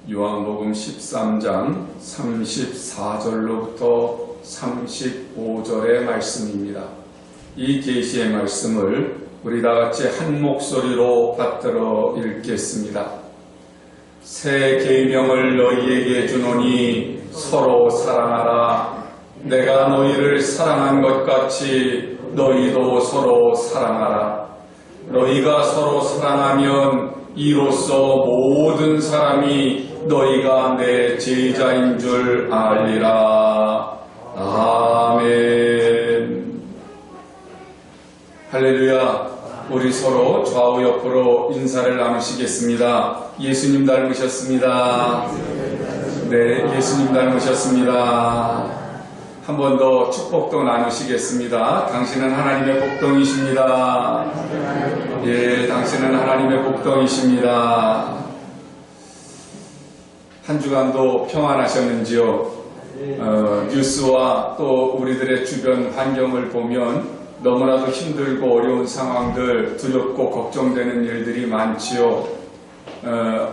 요한복음 13장 34절로부터 35절의 말씀입니다. 이 계시의 말씀을 우리 다같이 한 목소리로 받들어 읽겠습니다. 새 계명을 너희에게 주노니 서로 사랑하라. 내가 너희를 사랑한 것 같이 너희도 서로 사랑하라. 너희가 서로 사랑하면 이로써 모든 사람이 너희가 내 제자인 줄 알리라. 아멘. 할렐루야. 우리 서로 좌우 옆으로 인사를 나누시겠습니다. 예수님 닮으셨습니다. 네, 예수님 닮으셨습니다. 한 번 더 축복도 나누시겠습니다. 당신은 하나님의 복덩이십니다. 예, 당신은 하나님의 복덩이십니다. 한 주간도 평안하셨는지요? 뉴스와 또 우리들의 주변 환경을 보면 너무나도 힘들고 어려운 상황들, 두렵고 걱정되는 일들이 많지요.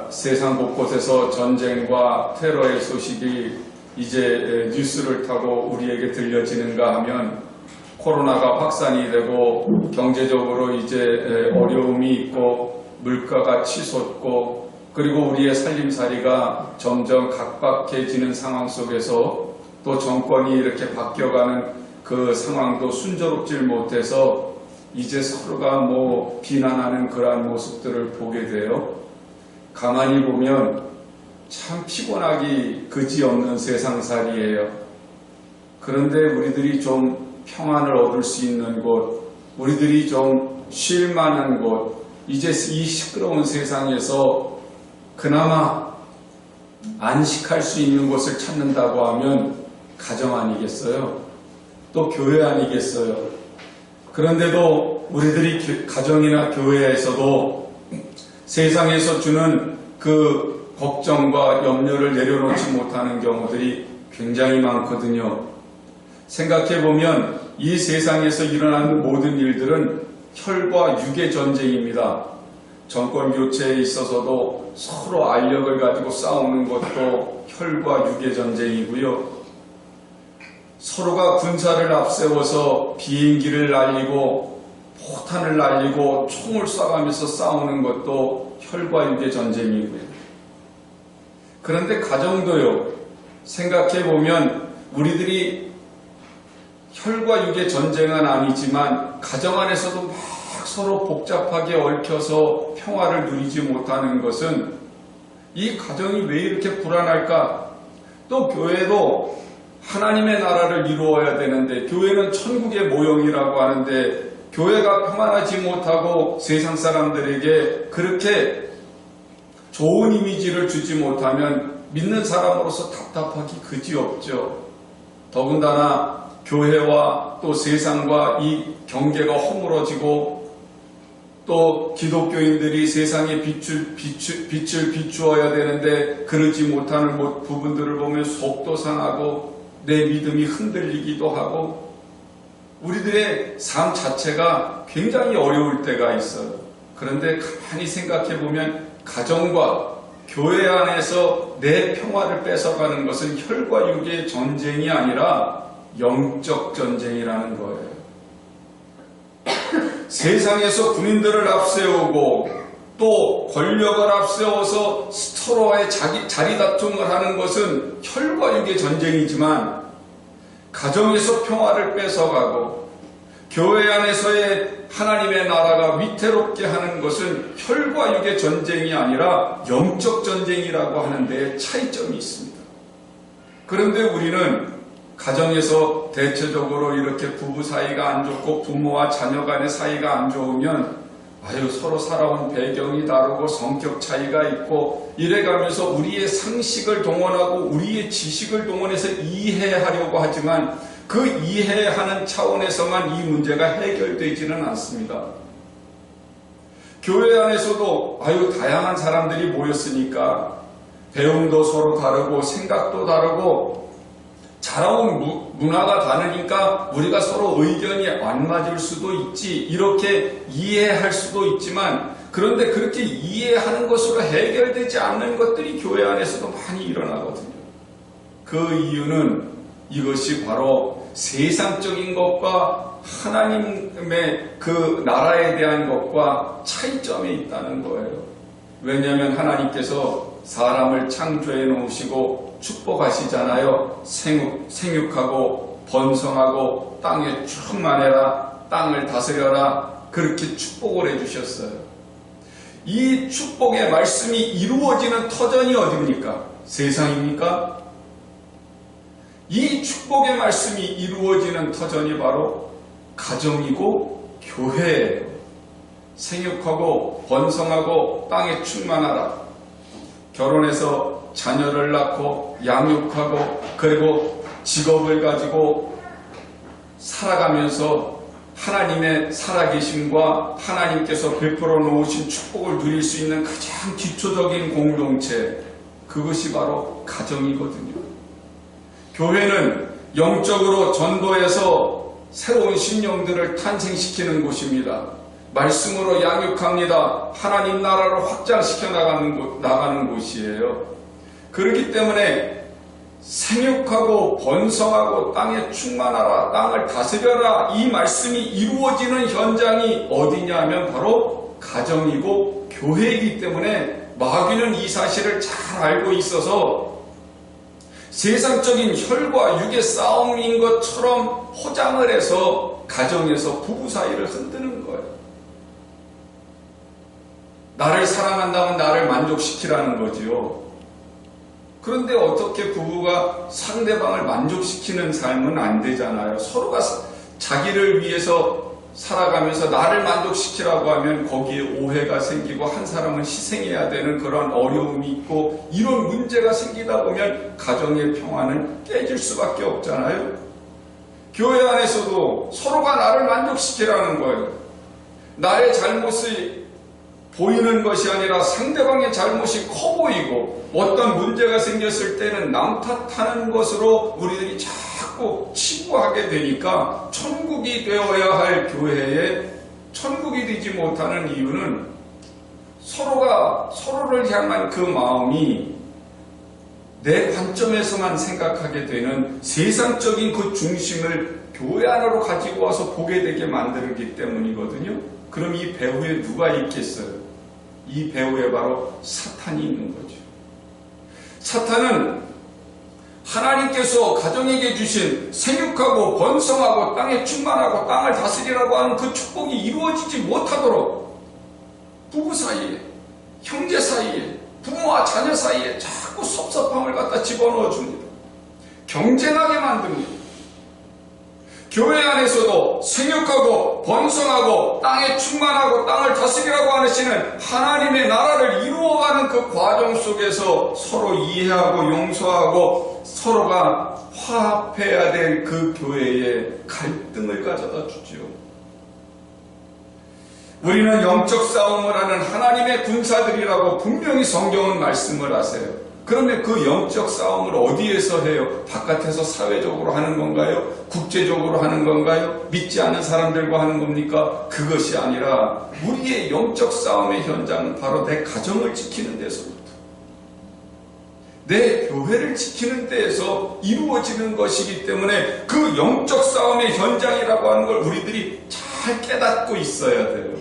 세상 곳곳에서 전쟁과 테러의 소식이 이제 뉴스를 타고 우리에게 들려지는가 하면 코로나가 확산이 되고 경제적으로 이제 어려움이 있고 물가가 치솟고 그리고 우리의 살림살이가 점점 각박해지는 상황 속에서 또 정권이 이렇게 바뀌어가는 그 상황도 순조롭질 못해서 이제 서로가 비난하는 그러한 모습들을 보게 돼요. 가만히 보면 참 피곤하기 그지없는 세상살이에요. 그런데 우리들이 좀 평안을 얻을 수 있는 곳, 우리들이 좀 쉴 만한 곳, 이제 이 시끄러운 세상에서 그나마 안식할 수 있는 곳을 찾는다고 하면 가정 아니겠어요? 또 교회 아니겠어요? 그런데도 우리들이 가정이나 교회에서도 세상에서 주는 그 걱정과 염려를 내려놓지 못하는 경우들이 굉장히 많거든요. 생각해보면 이 세상에서 일어나는 모든 일들은 혈과 육의 전쟁입니다. 정권 교체에 있어서도 서로 알력을 가지고 싸우는 것도 혈과 육의 전쟁이고요. 서로가 군사를 앞세워서 비행기를 날리고 포탄을 날리고 총을 쏴가면서 싸우는 것도 혈과 육의 전쟁이고요. 그런데 가정도요. 생각해보면 우리들이 혈과 육의 전쟁은 아니지만 가정 안에서도 막 서로 복잡하게 얽혀서 평화를 누리지 못하는 것은 이 가정이 왜 이렇게 불안할까? 또 교회도 하나님의 나라를 이루어야 되는데 교회는 천국의 모형이라고 하는데 교회가 평안하지 못하고 세상 사람들에게 그렇게 좋은 이미지를 주지 못하면 믿는 사람으로서 답답하기 그지없죠. 더군다나 교회와 또 세상과 이 경계가 허물어지고 또 기독교인들이 세상에 빛을 비추어야 되는데 그러지 못하는 부분들을 보면 속도 상하고 내 믿음이 흔들리기도 하고 우리들의 삶 자체가 굉장히 어려울 때가 있어요. 그런데 가만히 생각해 보면 가정과 교회 안에서 내 평화를 뺏어가는 것은 혈과 육의 전쟁이 아니라 영적 전쟁이라는 거예요. 세상에서 군인들을 앞세우고 또 권력을 앞세워서 서로와의 자리 다툼을 하는 것은 혈과 육의 전쟁이지만 가정에서 평화를 뺏어가고 교회 안에서의 하나님의 나라가 위태롭게 하는 것은 혈과 육의 전쟁이 아니라 영적 전쟁이라고 하는 데 차이점이 있습니다. 그런데 우리는 가정에서 대체적으로 이렇게 부부 사이가 안 좋고 부모와 자녀 간의 사이가 안 좋으면 서로 살아온 배경이 다르고 성격 차이가 있고 이래가면서 우리의 상식을 동원하고 우리의 지식을 동원해서 이해하려고 하지만 그 이해하는 차원에서만 이 문제가 해결되지는 않습니다. 교회 안에서도 다양한 사람들이 모였으니까 배움도 서로 다르고 생각도 다르고 자라온 문화가 다르니까 우리가 서로 의견이 안 맞을 수도 있지 이렇게 이해할 수도 있지만 그런데 그렇게 이해하는 것으로 해결되지 않는 것들이 교회 안에서도 많이 일어나거든요. 그 이유는 이것이 바로 세상적인 것과 하나님의 그 나라에 대한 것과 차이점이 있다는 거예요. 왜냐하면 하나님께서 사람을 창조해 놓으시고 축복하시잖아요. 생육하고 번성하고 땅에 충만해라, 땅을 다스려라, 그렇게 축복을 해주셨어요. 이 축복의 말씀이 이루어지는 터전이 어디입니까? 세상입니까? 이 축복의 말씀이 이루어지는 터전이 바로 가정이고 교회예요. 생육하고 번성하고 땅에 충만하라. 결혼해서 자녀를 낳고 양육하고 그리고 직업을 가지고 살아가면서 하나님의 살아계심과 하나님께서 베풀어 놓으신 축복을 누릴 수 있는 가장 기초적인 공동체, 그것이 바로 가정이거든요. 교회는 영적으로 전도해서 새로운 심령들을 탄생시키는 곳입니다. 말씀으로 양육합니다. 하나님 나라를 확장시켜 나가는 곳이에요. 그렇기 때문에 생육하고 번성하고 땅에 충만하라, 땅을 다스려라, 이 말씀이 이루어지는 현장이 어디냐면 바로 가정이고 교회이기 때문에 마귀는 이 사실을 잘 알고 있어서 세상적인 혈과 육의 싸움인 것처럼 포장을 해서 가정에서 부부 사이를 흔드는 거예요. 나를 사랑한다면 나를 만족시키라는 거지요. 그런데 어떻게 부부가 상대방을 만족시키는 삶은 안 되잖아요. 서로가 자기를 위해서 살아가면서 나를 만족시키라고 하면 거기에 오해가 생기고 한 사람은 희생해야 되는 그런 어려움이 있고, 이런 문제가 생기다 보면 가정의 평화는 깨질 수밖에 없잖아요. 교회 안에서도 서로가 나를 만족시키라는 거예요. 나의 잘못이 보이는 것이 아니라 상대방의 잘못이 커 보이고, 어떤 문제가 생겼을 때는 남 탓하는 것으로 우리들이 자꾸 치부하게 되니까 천국이 되어야 할 교회에 천국이 되지 못하는 이유는 서로가 서로를 향한 그 마음이 내 관점에서만 생각하게 되는 세상적인 그 중심을 교회 안으로 가지고 와서 보게 되게 만들기 때문이거든요. 그럼 이 배후에 누가 있겠어요? 이 배후에 바로 사탄이 있는 거죠. 사탄은 하나님께서 가정에게 주신 생육하고 번성하고 땅에 충만하고 땅을 다스리라고 하는 그 축복이 이루어지지 못하도록 부부 사이에, 형제 사이에, 부모와 자녀 사이에 자꾸 섭섭함을 갖다 집어넣어 줍니다. 경쟁하게 만듭니다. 교회 안에서도 생육하고 번성하고 땅에 충만하고 땅을 다스리라고 하시는 하나님의 나라를 이루어가는 그 과정 속에서 서로 이해하고 용서하고 서로가 화합해야 될 그 교회에 갈등을 가져다 주지요. 우리는 영적 싸움을 하는 하나님의 군사들이라고 분명히 성경은 말씀을 하세요. 그러면 그 영적 싸움을 어디에서 해요? 바깥에서 사회적으로 하는 건가요? 국제적으로 하는 건가요? 믿지 않는 사람들과 하는 겁니까? 그것이 아니라 우리의 영적 싸움의 현장은 바로 내 가정을 지키는 데서부터, 내 교회를 지키는 데에서 이루어지는 것이기 때문에 그 영적 싸움의 현장이라고 하는 걸 우리들이 잘 깨닫고 있어야 돼요.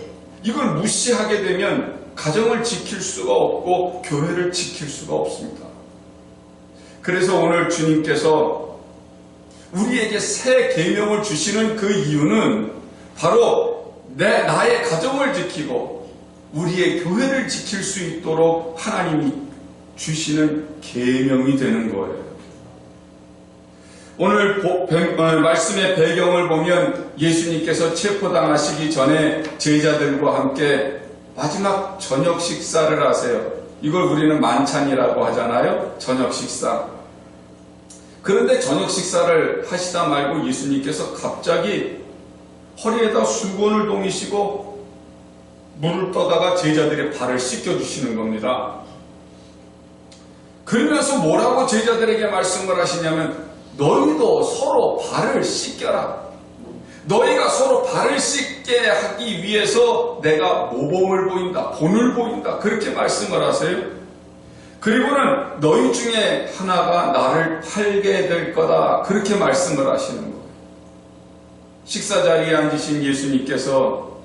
이걸 무시하게 되면 가정을 지킬 수가 없고 교회를 지킬 수가 없습니다. 그래서 오늘 주님께서 우리에게 새 계명을 주시는 그 이유는 바로 나의 가정을 지키고 우리의 교회를 지킬 수 있도록 하나님이 주시는 계명이 되는 거예요. 오늘 말씀의 배경을 보면 예수님께서 체포당하시기 전에 제자들과 함께 마지막 저녁 식사를 하세요. 이걸 우리는 만찬이라고 하잖아요. 저녁 식사. 그런데 저녁 식사를 하시다 말고 예수님께서 갑자기 허리에다 수건을 동이시고 물을 떠다가 제자들의 발을 씻겨주시는 겁니다. 그러면서 뭐라고 제자들에게 말씀을 하시냐면, 너희도 서로 발을 씻겨라. 너희가 서로 발을 씻게 하기 위해서 내가 모범을 보인다, 본을 보인다, 그렇게 말씀을 하세요. 그리고는 너희 중에 하나가 나를 팔게 될 거다, 그렇게 말씀을 하시는 거예요. 식사 자리에 앉으신 예수님께서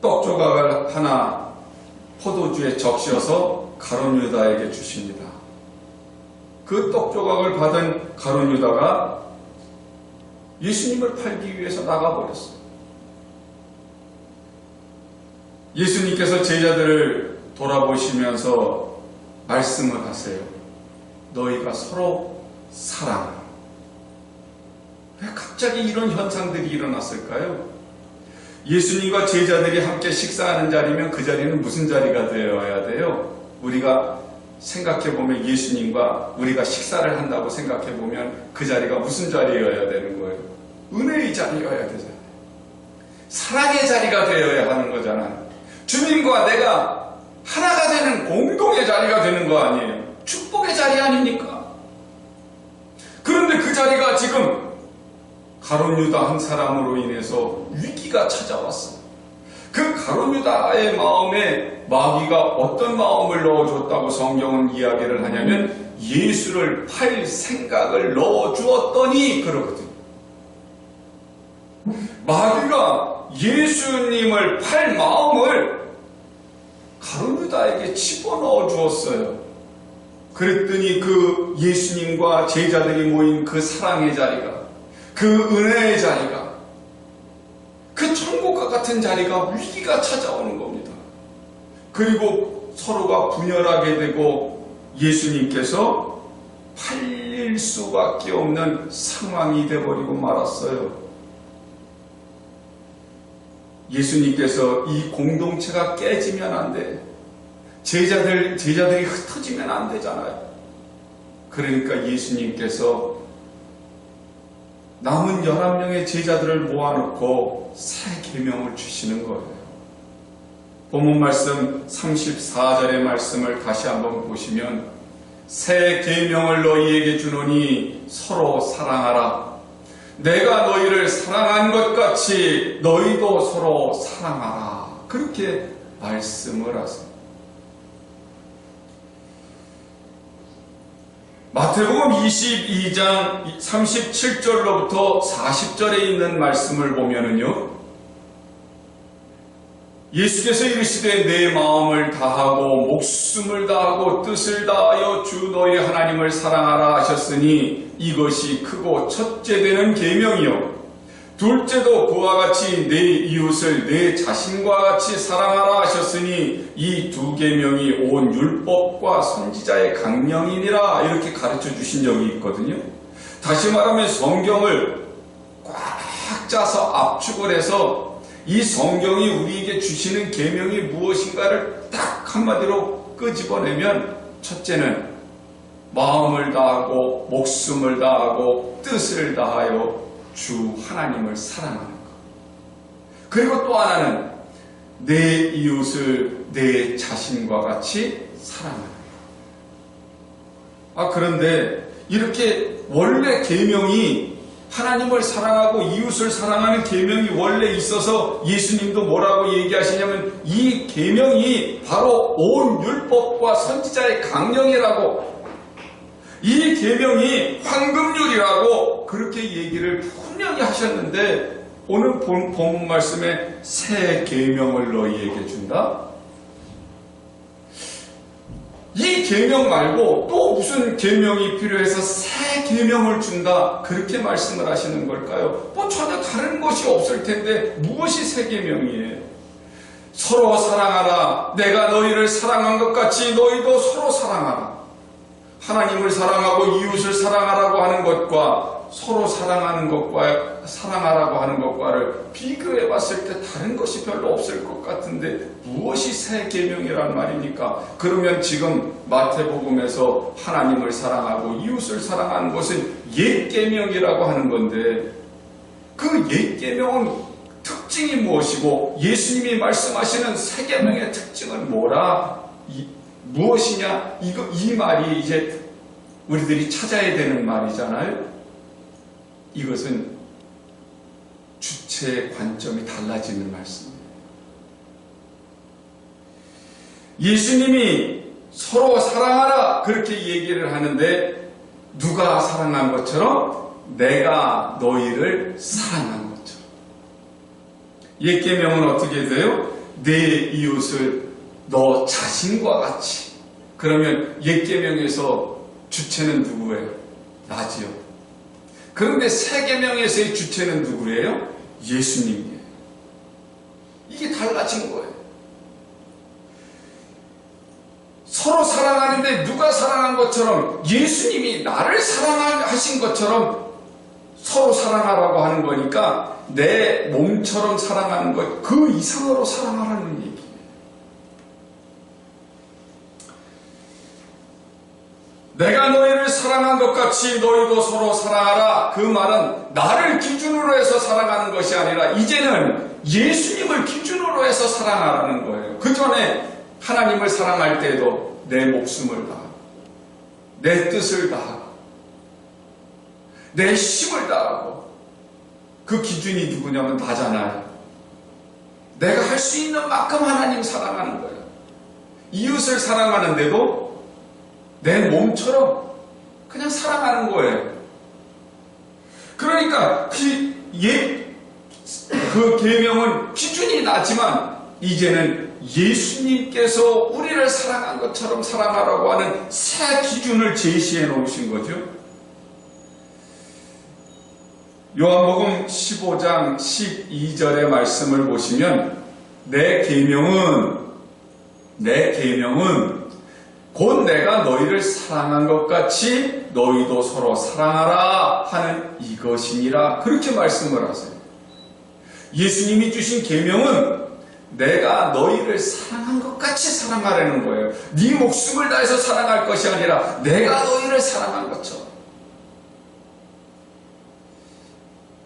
떡 조각을 하나 포도주에 적셔서 가룟 유다에게 주십니다. 그 떡 조각을 받은 가룟 유다가 예수님을 팔기 위해서 나가버렸어요. 예수님께서 제자들을 돌아보시면서 말씀을 하세요. 너희가 서로 사랑하라. 왜 갑자기 이런 현상들이 일어났을까요? 예수님과 제자들이 함께 식사하는 자리면 그 자리는 무슨 자리가 되어야 돼요? 우리가 생각해보면 예수님과 우리가 식사를 한다고 생각해보면 그 자리가 무슨 자리여야 되는 거예요? 은혜의 자리여야 되잖아요. 사랑의 자리가 되어야 하는 거잖아요. 주님과 내가 하나가 되는 공동의 자리가 되는 거 아니에요? 축복의 자리 아닙니까? 그런데 그 자리가 지금 가룟 유다 한 사람으로 인해서 위기가 찾아왔어요. 그 가룟 유다의 마음에 마귀가 어떤 마음을 넣어줬다고 성경은 이야기를 하냐면 예수를 팔 생각을 넣어주었더니 그러거든요. 마귀가 예수님을 팔 마음을 가룟 유다에게 집어넣어 주었어요. 그랬더니 그 예수님과 제자들이 모인 그 사랑의 자리가, 그 은혜의 자리가, 그 천국과 같은 자리가 위기가 찾아오는 겁니다. 그리고 서로가 분열하게 되고 예수님께서 팔릴 수밖에 없는 상황이 되어버리고 말았어요. 예수님께서 이 공동체가 깨지면 안 돼. 제자들이 흩어지면 안 되잖아요. 그러니까 예수님께서 남은 11명의 제자들을 모아놓고 새 계명을 주시는 거예요. 본문 말씀 34절의 말씀을 다시 한번 보시면 새 계명을 너희에게 주노니 서로 사랑하라. 내가 너희를 사랑한 것 같이 너희도 서로 사랑하라. 그렇게 말씀을 하세요. 마태복음 22장 37절로부터 40절에 있는 말씀을 보면은요, 예수께서 이르시되 내 마음을 다하고 목숨을 다하고 뜻을 다하여 주 너희 하나님을 사랑하라 하셨으니 이것이 크고 첫째 되는 계명이요 둘째도 그와 같이 내 이웃을 내 자신과 같이 사랑하라 하셨으니 이 두 계명이 온 율법과 선지자의 강령이니라, 이렇게 가르쳐 주신 적이 있거든요. 다시 말하면 성경을 꽉 짜서 압축을 해서 이 성경이 우리에게 주시는 계명이 무엇인가를 딱 한마디로 끄집어내면, 첫째는 마음을 다하고 목숨을 다하고 뜻을 다하여 주 하나님을 사랑하는 것. 그리고 또 하나는 내 이웃을 내 자신과 같이 사랑하는 것. 그런데 이렇게 원래 계명이, 하나님을 사랑하고 이웃을 사랑하는 계명이 원래 있어서 예수님도 뭐라고 얘기하시냐면 이 계명이 바로 온 율법과 선지자의 강령이라고, 이 계명이 황금률이라고 그렇게 얘기를 분명히 하셨는데, 오늘 본문 말씀에 새 계명을 너희에게 준다? 이 계명 말고 또 무슨 계명이 필요해서 새 계명을 준다, 그렇게 말씀을 하시는 걸까요? 전혀 다른 것이 없을 텐데 무엇이 새 계명이에요? 서로 사랑하라. 내가 너희를 사랑한 것 같이 너희도 서로 사랑하라. 하나님을 사랑하고 이웃을 사랑하라고 하는 것과 서로 사랑하는 것과 사랑하라고 하는 것과를 비교해 봤을 때 다른 것이 별로 없을 것 같은데 무엇이 새 계명이란 말입니까? 그러면 지금 마태복음에서 하나님을 사랑하고 이웃을 사랑하는 것은 옛 계명이라고 하는 건데, 그 옛 계명은 특징이 무엇이고 예수님이 말씀하시는 새 계명의 특징은 뭐라? 무엇이냐? 이 말이 이제 우리들이 찾아야 되는 말이잖아요. 이것은 주체의 관점이 달라지는 말씀입니다. 예수님이 서로 사랑하라 그렇게 얘기를 하는데 누가 사랑한 것처럼? 내가 너희를 사랑한 것처럼. 옛 계명은 어떻게 돼요? 내 이웃을 너 자신과 같이. 그러면 옛 계명에서 주체는 누구예요? 나지요. 그런데 새 계명에서의 주체는 누구예요? 예수님이에요. 이게 달라진 거예요. 서로 사랑하는데 누가 사랑한 것처럼 예수님이 나를 사랑하신 것처럼 서로 사랑하라고 하는 거니까 내 몸처럼 사랑하는 것 그 이상으로 사랑하라는 얘기예요. 내가 너희를 사랑한 것 같이 너희도 서로 사랑하라. 그 말은 나를 기준으로 해서 사랑하는 것이 아니라 이제는 예수님을 기준으로 해서 사랑하라는 거예요. 그 전에 하나님을 사랑할 때에도 내 목숨을 다하고 내 뜻을 다하고 내 힘을 다하고 그 기준이 누구냐면 나잖아요. 내가 할 수 있는 만큼 하나님 사랑하는 거예요. 이웃을 사랑하는데도 내 몸처럼 그냥 사랑하는 거예요. 그러니까 그 계명은 기준이 나지만 이제는 예수님께서 우리를 사랑한 것처럼 사랑하라고 하는 새 기준을 제시해 놓으신 거죠. 요한복음 15장 12절의 말씀을 보시면 내 계명은 곧 내가 너희를 사랑한 것 같이 너희도 서로 사랑하라 하는 이것이니라 그렇게 말씀을 하세요. 예수님이 주신 계명은 내가 너희를 사랑한 것 같이 사랑하라는 거예요. 네 목숨을 다해서 사랑할 것이 아니라 내가 너희를 사랑한 것처럼.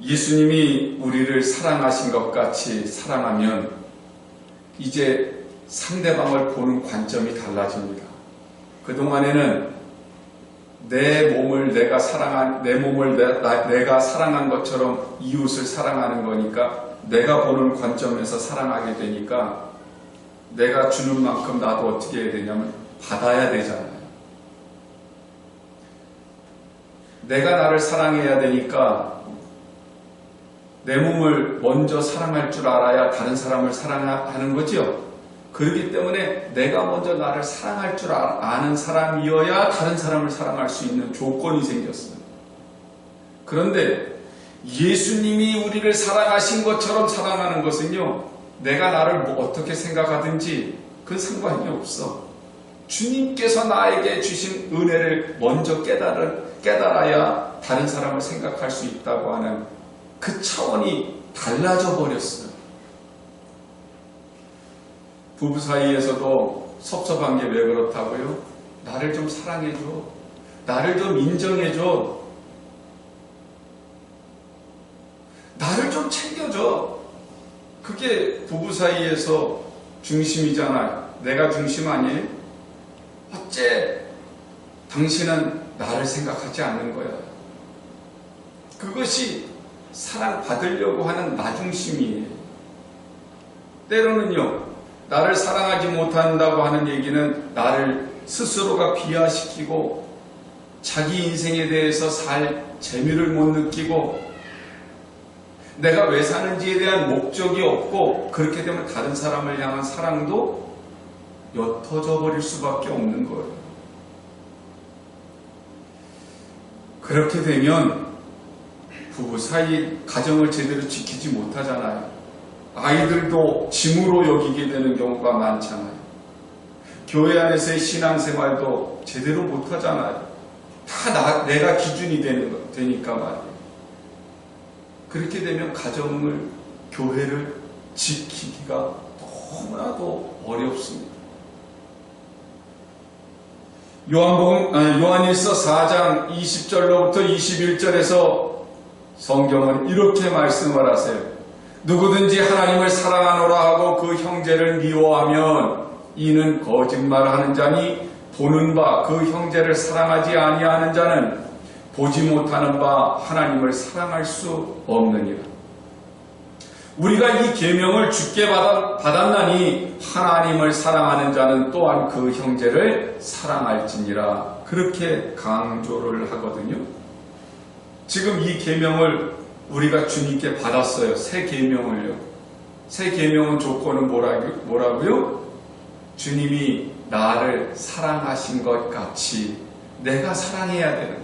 예수님이 우리를 사랑하신 것 같이 사랑하면 이제 상대방을 보는 관점이 달라집니다. 그동안에는 내 몸을 내가 사랑한 것처럼 이웃을 사랑하는 거니까 내가 보는 관점에서 사랑하게 되니까 내가 주는 만큼 나도 어떻게 해야 되냐면 받아야 되잖아요. 내가 나를 사랑해야 되니까 내 몸을 먼저 사랑할 줄 알아야 다른 사람을 사랑하는 거죠. 그렇기 때문에 내가 먼저 나를 사랑할 줄 아는 사람이어야 다른 사람을 사랑할 수 있는 조건이 생겼어요. 그런데 예수님이 우리를 사랑하신 것처럼 사랑하는 것은요, 내가 나를 어떻게 생각하든지 그 상관이 없어. 주님께서 나에게 주신 은혜를 먼저 깨달아야 다른 사람을 생각할 수 있다고 하는 그 차원이 달라져 버렸어요. 부부 사이에서도 섭섭한 게 왜 그렇다고요? 나를 좀 사랑해줘. 나를 좀 인정해줘. 나를 좀 챙겨줘. 그게 부부 사이에서 중심이잖아요. 내가 중심 아니에요? 어째 당신은 나를 생각하지 않는 거야. 그것이 사랑받으려고 하는 나 중심이에요. 때로는요, 나를 사랑하지 못한다고 하는 얘기는 나를 스스로가 비하시키고 자기 인생에 대해서 살 재미를 못 느끼고 내가 왜 사는지에 대한 목적이 없고 그렇게 되면 다른 사람을 향한 사랑도 옅어져 버릴 수밖에 없는 거예요. 그렇게 되면 부부 사이 가정을 제대로 지키지 못하잖아요. 아이들도 짐으로 여기게 되는 경우가 많잖아요. 교회 안에서의 신앙생활도 제대로 못하잖아요. 다 내가 기준이 되니까 말이에요. 그렇게 되면 가정을, 교회를 지키기가 너무나도 어렵습니다. 요한일서 4장 20절로부터 21절에서 성경은 이렇게 말씀을 하세요. 누구든지 하나님을 사랑하노라 하고 그 형제를 미워하면 이는 거짓말하는 자니 보는 바 그 형제를 사랑하지 아니하는 자는 보지 못하는 바 하나님을 사랑할 수 없느니라. 우리가 이 계명을 주께 받았나니 하나님을 사랑하는 자는 또한 그 형제를 사랑할지니라. 그렇게 강조를 하거든요. 지금 이 계명을 우리가 주님께 받았어요. 새 계명을요. 새 계명은 조건은 뭐라고요? 주님이 나를 사랑하신 것 같이 내가 사랑해야 되는,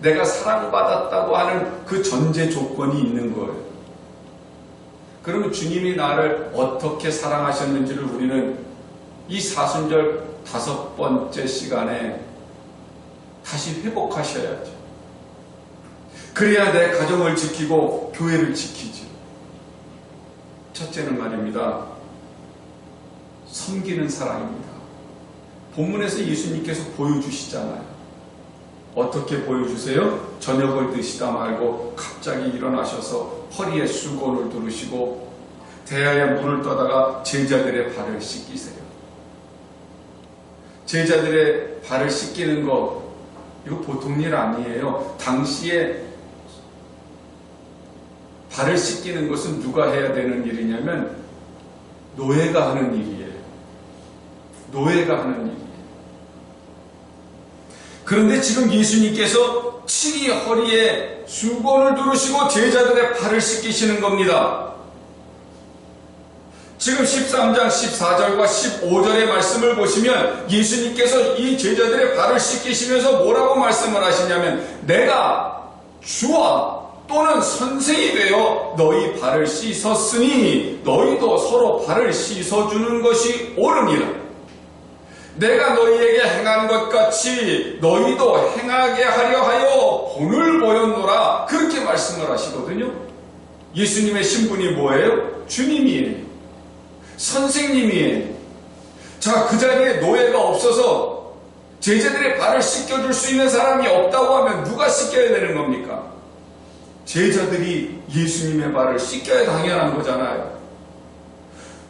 내가 사랑받았다고 하는 그 전제 조건이 있는 거예요. 그러면 주님이 나를 어떻게 사랑하셨는지를 우리는 이 사순절 5번째 시간에 다시 회복하셔야죠. 그래야 내 가정을 지키고 교회를 지키지. 첫째는 말입니다, 섬기는 사랑입니다. 본문에서 예수님께서 보여주시잖아요. 어떻게 보여주세요? 저녁을 드시다 말고 갑자기 일어나셔서 허리에 수건을 두르시고 대야에 물을 떠다가 제자들의 발을 씻기세요. 제자들의 발을 씻기는 거, 이거 보통 일 아니에요. 당시에 발을 씻기는 것은 누가 해야 되는 일이냐면 노예가 하는 일이에요. 노예가 하는 일이에요. 그런데 지금 예수님께서 친히 허리에 수건을 두르시고 제자들의 발을 씻기시는 겁니다. 지금 13장 14절과 15절의 말씀을 보시면 예수님께서 이 제자들의 발을 씻기시면서 뭐라고 말씀을 하시냐면, 내가 주와 또는 선생이 되어 너희 발을 씻었으니 너희도 서로 발을 씻어주는 것이 옳으니라. 내가 너희에게 행한 것 같이 너희도 행하게 하려 하여 본을 보였노라. 그렇게 말씀을 하시거든요. 예수님의 신분이 뭐예요? 주님이에요. 선생님이에요. 자, 그 자리에 노예가 없어서 제자들의 발을 씻겨줄 수 있는 사람이 없다고 하면 누가 씻겨야 되는 겁니까? 제자들이 예수님의 발을 씻겨야 당연한 거잖아요.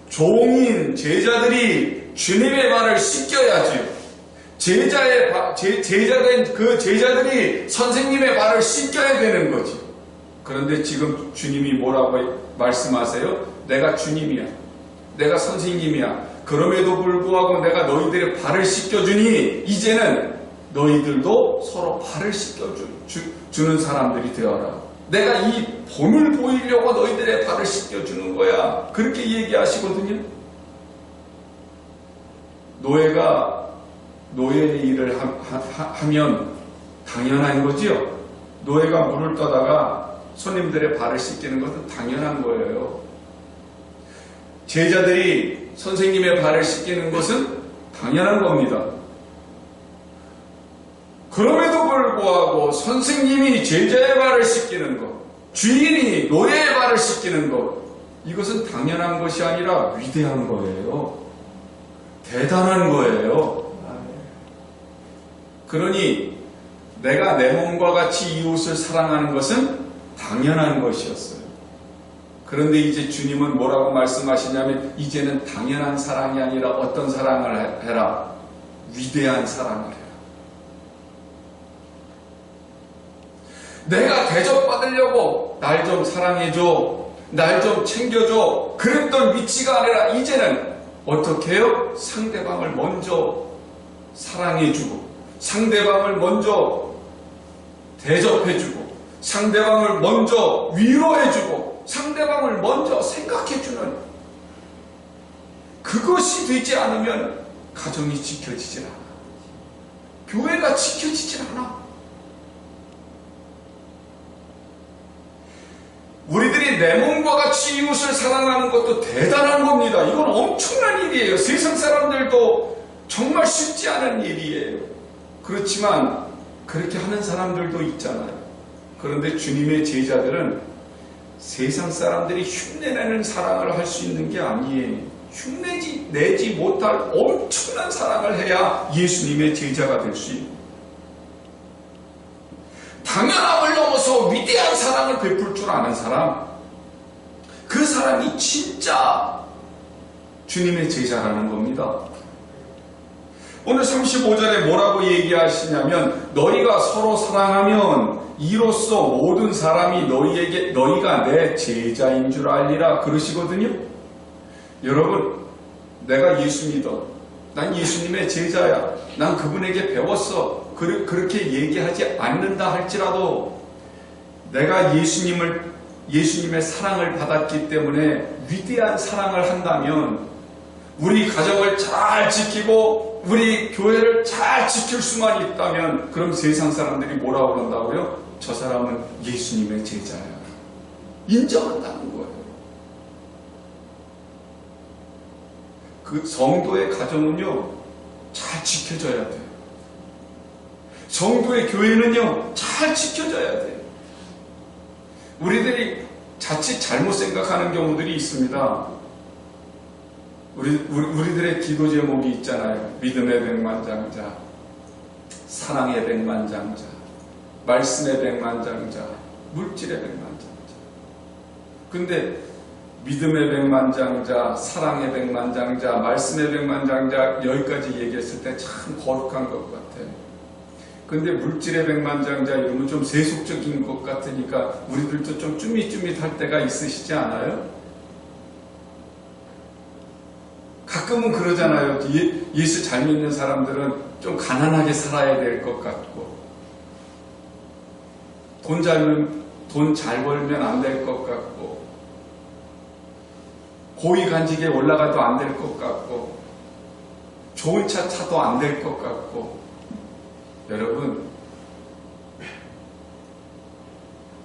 종인 제자들이 주님의 발을 씻겨야지요. 제자된 그 제자들이 선생님의 발을 씻겨야 되는 거지. 그런데 지금 주님이 뭐라고 말씀하세요? 내가 주님이야. 내가 선생님이야. 그럼에도 불구하고 내가 너희들의 발을 씻겨주니 이제는 너희들도 서로 발을 씻겨주는 사람들이 되어라. 내가 이 본을 보이려고 너희들의 발을 씻겨주는 거야. 그렇게 얘기하시거든요. 노예가 노예의 일을 하면 당연한 거지요. 노예가 물을 떠다가 손님들의 발을 씻기는 것은 당연한 거예요. 제자들이 선생님의 발을 씻기는 것은 당연한 겁니다. 그럼에도 불구하고 선생님이 제자의 발을 씻기는 것, 주인이 노예의 발을 씻기는 것, 이것은 당연한 것이 아니라 위대한 거예요. 대단한 거예요. 그러니 내가 내 몸과 같이 이웃을 사랑하는 것은 당연한 것이었어요. 그런데 이제 주님은 뭐라고 말씀하시냐면 이제는 당연한 사랑이 아니라 어떤 사랑을 해라? 위대한 사랑을 해라. 내가 대접받으려고 날 좀 사랑해줘, 날 좀 챙겨줘, 그랬던 위치가 아니라 이제는 어떻게 해요? 상대방을 먼저 사랑해주고, 상대방을 먼저 대접해주고, 상대방을 먼저 위로해주고, 상대방을 먼저 생각해주는, 그것이 되지 않으면 가정이 지켜지질 않아. 교회가 지켜지질 않아. 우리들이 내 몸과 같이 이웃을 사랑하는 것도 대단한 겁니다. 이건 엄청난 일이에요. 세상 사람들도 정말 쉽지 않은 일이에요. 그렇지만 그렇게 하는 사람들도 있잖아요. 그런데 주님의 제자들은 세상 사람들이 흉내내는 사랑을 할 수 있는 게 아니에요. 흉내내지 못할 엄청난 사랑을 해야 예수님의 제자가 될 수 있는, 당연함을 넘어서 위대한 사랑을 베풀 줄 아는 사람, 그 사람이 진짜 주님의 제자라는 겁니다. 오늘 35절에 뭐라고 얘기하시냐면 너희가 서로 사랑하면 이로써 모든 사람이 너희가 내 제자인 줄 알리라 그러시거든요. 여러분, 내가 예수 믿어. 난 예수님의 제자야. 난 그분에게 배웠어. 그렇게 얘기하지 않는다 할지라도 내가 예수님의 사랑을 받았기 때문에 위대한 사랑을 한다면 우리 가정을 잘 지키고 우리 교회를 잘 지킬 수만 있다면 그럼 세상 사람들이 뭐라고 그런다고요? 저 사람은 예수님의 제자야. 인정한다는 거예요. 그 성도의 가정은요, 잘 지켜져야 돼요. 성도의 교회는요, 잘 지켜져야 돼요. 우리들이 자칫 잘못 생각하는 경우들이 있습니다. 우리들의 기도 제목이 있잖아요. 믿음의 백만장자, 사랑의 백만장자, 말씀의 백만장자, 물질의 백만장자. 근데 믿음의 백만장자, 사랑의 백만장자, 말씀의 백만장자 여기까지 얘기했을 때 참 거룩한 것 같아요. 근데 물질의 백만장자 이러면 좀 세속적인 것 같으니까 우리들도 좀 쭈밋쭈밋할 때가 있으시지 않아요? 가끔은 그러잖아요. 예수 잘 믿는 사람들은 좀 가난하게 살아야 될 것 같고 돈 잘 벌면 안 될 것 같고 고위간직에 올라가도 안 될 것 같고 좋은 차 타도 안 될 것 같고 여러분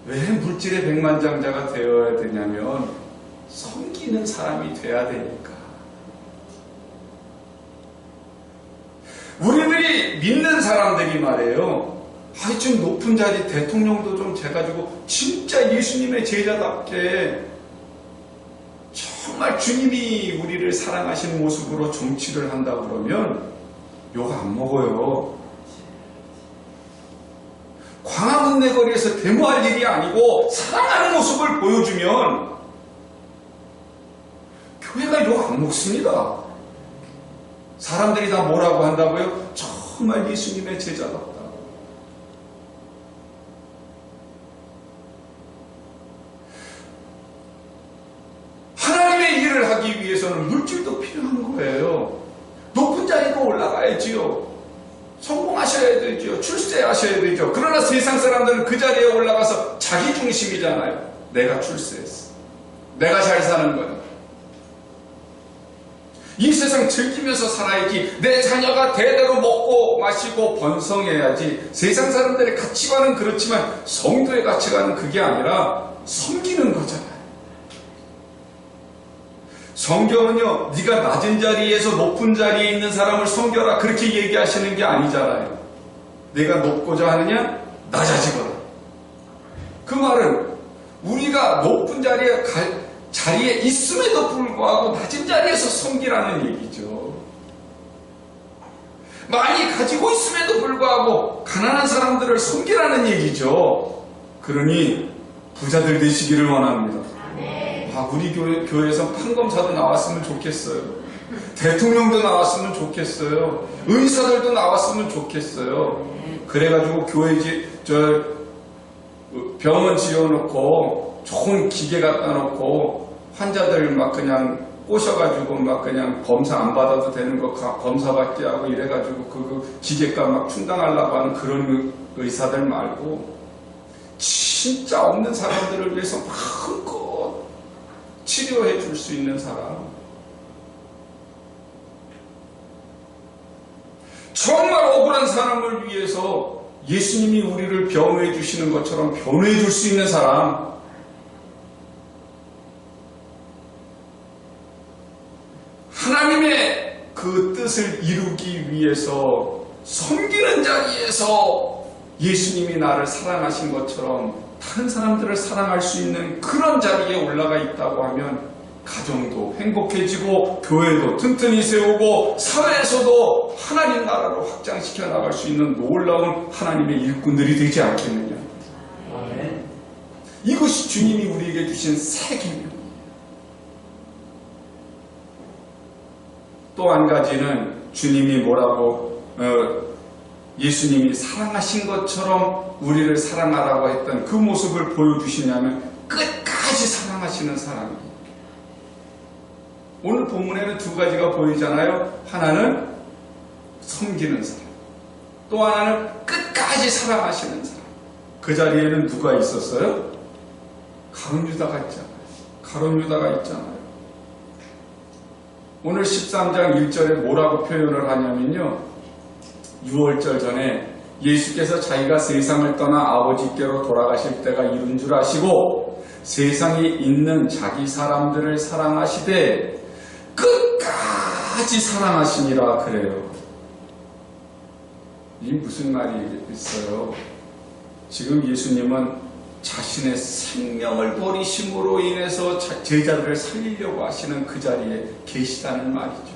왜 물질의 백만장자가 되어야 되냐면 섬기는 사람이 돼야 되니까. 우리들이 믿는 사람들이 말이에요. 좀 높은 자리 대통령도 좀 돼가지고 진짜 예수님의 제자답게 정말 주님이 우리를 사랑하시는 모습으로 정치를 한다 그러면 욕 안 먹어요. 광화문내 거리에서 데모할 일이 아니고 사랑하는 모습을 보여주면 교회가 욕 안 먹습니다. 사람들이 다 뭐라고 한다고요? 정말 예수님의 제자답다. 하나님의 일을 하기 위해서는 물질도 필요한 거예요. 높은 자리로 올라가야지요. 성공하셔야 되죠. 출세하셔야 되죠. 그러나 세상 사람들은 그 자리에 올라가서 자기 중심이잖아요. 내가 출세했어. 내가 잘 사는 거야. 이 세상 즐기면서 살아야지. 내 자녀가 대대로 먹고 마시고 번성해야지. 세상 사람들의 가치관은 그렇지만 성도의 가치관은 그게 아니라 섬기는 거잖아요. 성경은요, 네가 낮은 자리에서 높은 자리에 있는 사람을 섬겨라 그렇게 얘기하시는 게 아니잖아요. 내가 높고자 하느냐? 낮아지거라. 그 말은 우리가 높은 자리에 있음에도 불구하고 낮은 자리에서 섬기라는 얘기죠. 많이 가지고 있음에도 불구하고 가난한 사람들을 섬기라는 얘기죠. 그러니 부자들 되시기를 원합니다. 우리 교회에서 판검사도 나왔으면 좋겠어요. 대통령도 나왔으면 좋겠어요. 의사들도 나왔으면 좋겠어요. 그래가지고 병원 지어놓고 좋은 기계 갖다 놓고 환자들 막 그냥 꼬셔가지고 막 그냥 검사 안 받아도 되는 거 검사 받게 하고 이래가지고 그 기계값 막 충당하려고 하는 그런 의사들 말고 진짜 없는 사람들을 위해서 마음껏 치료해 줄 수 있는 사람, 정말 억울한 사람을 위해서 예수님이 우리를 변호해 주시는 것처럼 변호해 줄 수 있는 사람, 하나님의 그 뜻을 이루기 위해서 섬기는 자리에서 예수님이 나를 사랑하신 것처럼 다른 사람들을 사랑할 수 있는 그런 자리에 올라가 있다고 하면 가정도 행복해지고 교회도 튼튼히 세우고 사회에서도 하나님 나라로 확장시켜 나갈 수 있는 놀라운 하나님의 일꾼들이 되지 않겠느냐. 아멘. 이것이 주님이 우리에게 주신 새 계명이에요. 또 한 가지는 주님이 뭐라고 예수님이 사랑하신 것처럼 우리를 사랑하라고 했던 그 모습을 보여주시냐면 끝까지 사랑하시는 사람입니다. 오늘 본문에는 두 가지가 보이잖아요. 하나는 섬기는 사람, 또 하나는 끝까지 사랑하시는 사람. 그 자리에는 누가 있었어요? 가룟 유다가 있잖아요. 가룟 유다가 있잖아요. 오늘 13장 1절에 뭐라고 표현을 하냐면요, 6월절 전에 예수께서 자기가 세상을 떠나 아버지께로 돌아가실 때가 이른 줄 아시고 세상에 있는 자기 사람들을 사랑하시되 끝까지 사랑하시니라 그래요. 이게 무슨 말이 있어요? 지금 예수님은 자신의 생명을 버리심으로 인해서 제자들을 살리려고 하시는 그 자리에 계시다는 말이죠.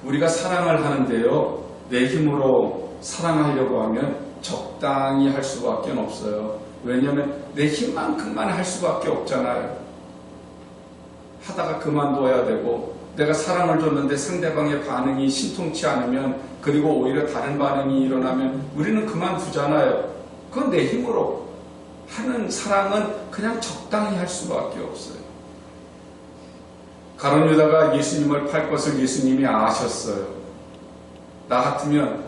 우리가 사랑을 하는데요, 내 힘으로 사랑하려고 하면 적당히 할 수밖에 없어요. 왜냐하면 내 힘만큼만 할 수밖에 없잖아요. 하다가 그만둬야 되고, 내가 사랑을 줬는데 상대방의 반응이 신통치 않으면, 그리고 오히려 다른 반응이 일어나면 우리는 그만두잖아요. 그건 내 힘으로 하는 사랑은 그냥 적당히 할 수밖에 없어요. 가룟 유다가 예수님을 팔 것을 예수님이 아셨어요. 나 같으면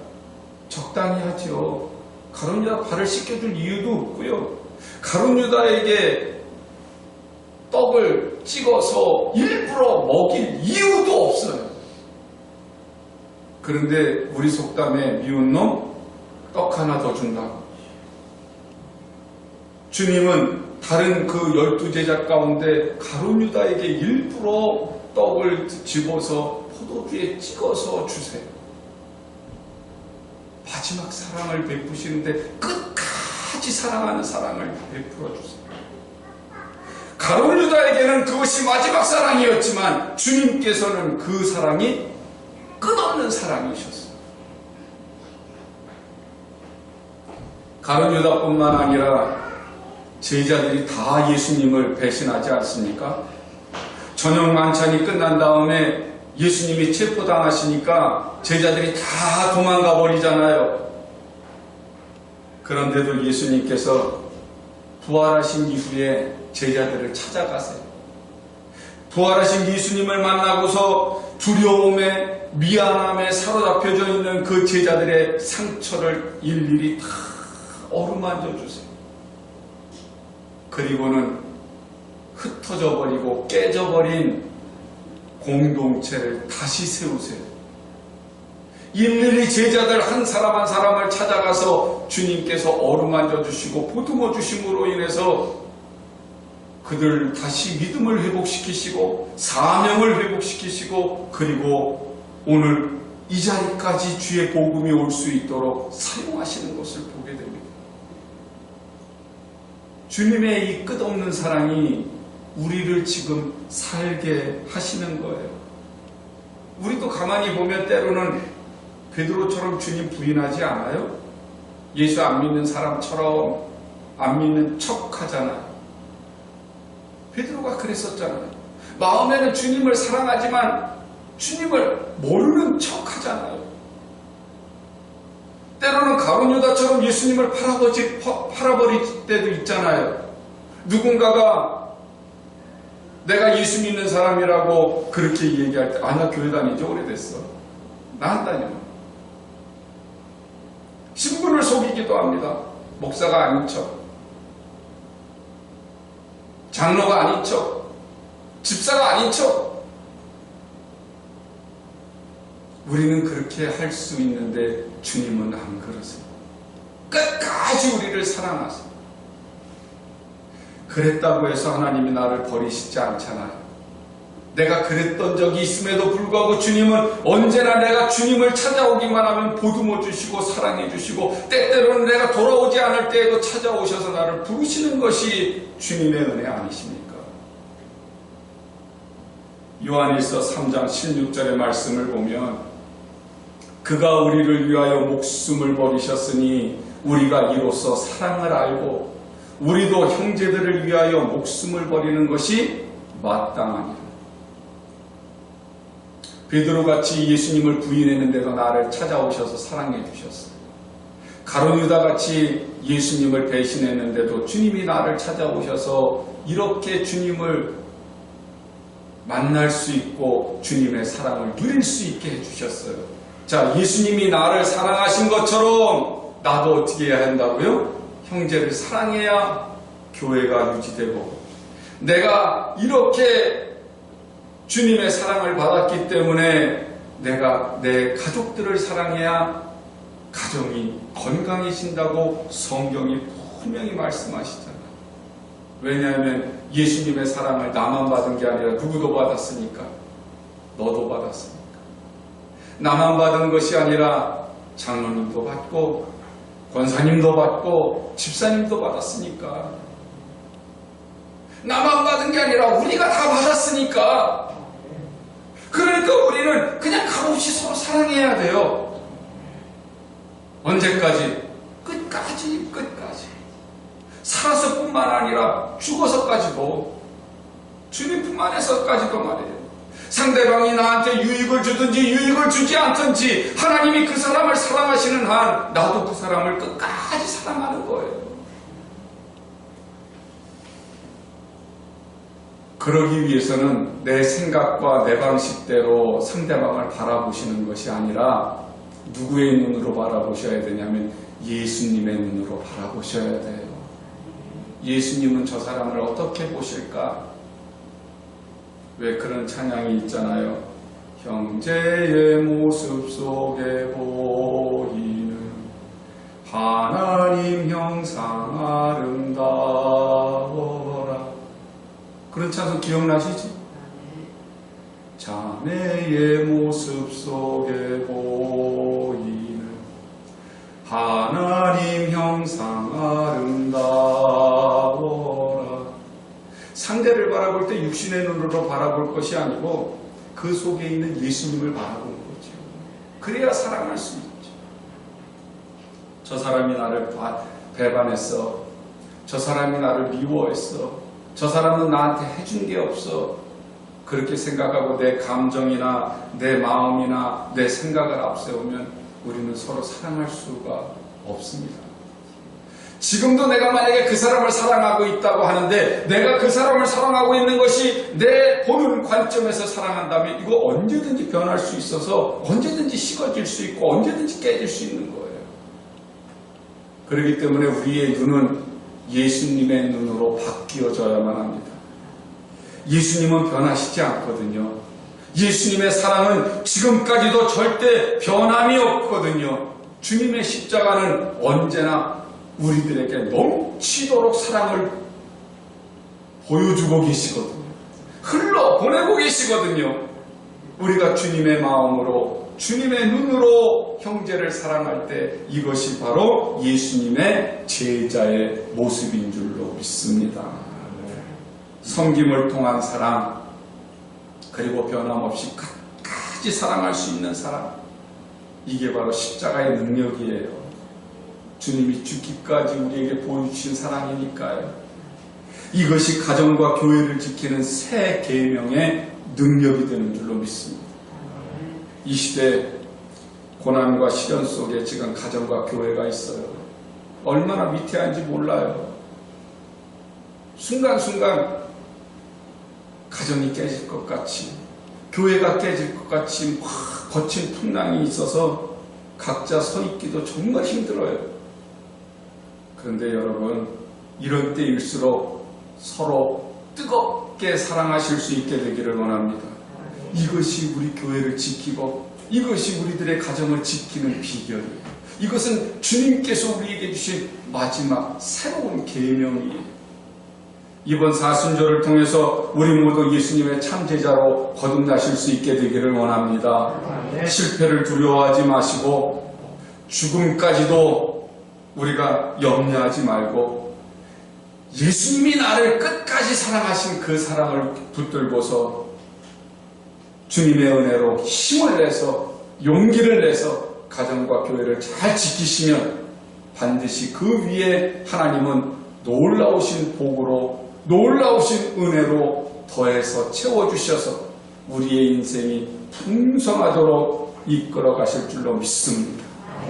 적당히 하죠. 가룟 유다 발을 씻겨줄 이유도 없고요. 가룟 유다에게 떡을 찍어서 일부러 먹일 이유도 없어요. 그런데 우리 속담에 미운 놈 떡 하나 더 준다고. 주님은 다른 그 12제자 가운데 가룟 유다에게 일부러 떡을 집어서 포도주에 찍어서 주세요. 마지막 사랑을 베푸시는데 끝까지 사랑하는 사랑을 베풀어 주세요. 가룟 유다에게는 그것이 마지막 사랑이었지만 주님께서는 그 사랑이 끝없는 사랑이셨어요. 가룟 유다뿐만 아니라 제자들이 다 예수님을 배신하지 않습니까? 저녁 만찬이 끝난 다음에 예수님이 체포당하시니까 제자들이 다 도망가 버리잖아요. 그런데도 예수님께서 부활하신 이후에 제자들을 찾아가세요. 부활하신 예수님을 만나고서 두려움에 미안함에 사로잡혀져 있는 그 제자들의 상처를 일일이 다 어루만져 주세요. 그리고는 흩어져 버리고 깨져 버린 공동체를 다시 세우세요. 일일이 제자들 한 사람 한 사람을 찾아가서 주님께서 어루만져 주시고 보듬어 주심으로 인해서 그들 다시 믿음을 회복시키시고 사명을 회복시키시고, 그리고 오늘 이 자리까지 주의 복음이 올 수 있도록 사용하시는 것을 보게 됩니다. 주님의 이 끝없는 사랑이 우리를 지금 살게 하시는 거예요. 우리도 가만히 보면 때로는 베드로처럼 주님 부인하지 않아요? 예수 안 믿는 사람처럼 안 믿는 척 하잖아요. 베드로가 그랬었잖아요. 마음에는 주님을 사랑하지만 주님을 모르는 척 하잖아요. 때로는 가룟 유다처럼 예수님을 팔아버릴 때도 있잖아요. 누군가가 내가 예수 믿는 사람이라고 그렇게 얘기할 때, 나 교회 다니지 오래됐어. 나 안 다녀. 신분을 속이기도 합니다. 목사가 아닌 척, 장로가 아닌 척, 집사가 아닌 척. 우리는 그렇게 할 수 있는데 주님은 안 그러세요. 끝까지 우리를 사랑하세요. 그랬다고 해서 하나님이 나를 버리시지 않잖아요. 내가 그랬던 적이 있음에도 불구하고 주님은 언제나 내가 주님을 찾아오기만 하면 보듬어 주시고 사랑해 주시고, 때때로는 내가 돌아오지 않을 때에도 찾아오셔서 나를 부르시는 것이 주님의 은혜 아니십니까? 요한일서 3장 16절의 말씀을 보면, 그가 우리를 위하여 목숨을 버리셨으니 우리가 이로써 사랑을 알고 우리도 형제들을 위하여 목숨을 버리는 것이 마땅하니라. 베드로같이 예수님을 부인했는데도 나를 찾아오셔서 사랑해 주셨어요. 가룟 유다같이 예수님을 배신했는데도 주님이 나를 찾아오셔서 이렇게 주님을 만날 수 있고 주님의 사랑을 누릴 수 있게 해주셨어요. 자, 예수님이 나를 사랑하신 것처럼 나도 어떻게 해야 한다고요? 형제를 사랑해야 교회가 유지되고, 내가 이렇게 주님의 사랑을 받았기 때문에 내가 내 가족들을 사랑해야 가정이 건강해진다고 성경이 분명히 말씀하시잖아요. 왜냐하면 예수님의 사랑을 나만 받은 게 아니라 누구도 받았으니까. 너도 받았으니까. 나만 받은 것이 아니라 장로님도 받고 권사님도 받고 집사님도 받았으니까. 나만 받은 게 아니라 우리가 다 받았으니까. 그러니까 우리는 그냥 값없이 서로 사랑해야 돼요. 언제까지? 끝까지. 살아서뿐만 아니라 죽어서까지도, 주님뿐만 해서까지도 말이에요. 상대방이 나한테 유익을 주든지 유익을 주지 않든지 하나님이 그 사람을 사랑하시는 한 나도 그 사람을 끝까지 사랑하는 거예요. 그러기 위해서는 내 생각과 내 방식대로 상대방을 바라보시는 것이 아니라 누구의 눈으로 바라보셔야 되냐면 예수님의 눈으로 바라보셔야 돼요. 예수님은 저 사람을 어떻게 보실까? 왜 그런 찬양이 있잖아요. 형제의 모습 속에 보이는 하나님 형상 아름다워라. 그런 찬송 기억나시죠? 자매의 모습 속에 보이는 하나님 형상 아름다워라. 상대를 바라볼 때 육신의 눈으로 바라볼 것이 아니고 그 속에 있는 예수님을 바라보는 거죠. 그래야 사랑할 수 있죠. 저 사람이 나를 배반했어. 저 사람이 나를 미워했어. 저 사람은 나한테 해준 게 없어. 그렇게 생각하고 내 감정이나 내 마음이나 내 생각을 앞세우면 우리는 서로 사랑할 수가 없습니다. 지금도 내가 만약에 그 사람을 사랑하고 있다고 하는데 내가 그 사람을 사랑하고 있는 것이 내 보는 관점에서 사랑한다면 이거 언제든지 변할 수 있어서 언제든지 식어질 수 있고 언제든지 깨질 수 있는 거예요. 그렇기 때문에 우리의 눈은 예수님의 눈으로 바뀌어져야만 합니다. 예수님은 변하시지 않거든요. 예수님의 사랑은 지금까지도 절대 변함이 없거든요. 주님의 십자가는 언제나 우리들에게 넘치도록 사랑을 보여주고 계시거든요. 흘러보내고 계시거든요. 우리가 주님의 마음으로, 주님의 눈으로 형제를 사랑할 때 이것이 바로 예수님의 제자의 모습인 줄로 믿습니다. 섬김을 통한 사랑, 그리고 변함없이 끝까지 사랑할 수 있는 사랑, 이게 바로 십자가의 능력이에요. 주님이 죽기까지 우리에게 보여주신 사랑이니까요. 이것이 가정과 교회를 지키는 새 계명의 능력이 되는 줄로 믿습니다. 이 시대 고난과 시련 속에 지금 가정과 교회가 있어요. 얼마나 위태한지 몰라요. 순간순간 가정이 깨질 것 같이, 교회가 깨질 것 같이 막 거친 풍랑이 있어서 각자 서 있기도 정말 힘들어요. 그런데 여러분, 이런 때일수록 서로 뜨겁게 사랑하실 수 있게 되기를 원합니다. 이것이 우리 교회를 지키고 이것이 우리들의 가정을 지키는 비결이에요. 이것은 주님께서 우리에게 주신 마지막 새로운 계명이에요. 이번 사순절을 통해서 우리 모두 예수님의 참제자로 거듭나실 수 있게 되기를 원합니다. 실패를 두려워하지 마시고 죽음까지도 우리가 염려하지 말고 예수님이 나를 끝까지 사랑하신 그 사랑을 붙들고서 주님의 은혜로 힘을 내서 용기를 내서 가정과 교회를 잘 지키시면 반드시 그 위에 하나님은 놀라우신 복으로, 놀라우신 은혜로 더해서 채워주셔서 우리의 인생이 풍성하도록 이끌어 가실 줄로 믿습니다.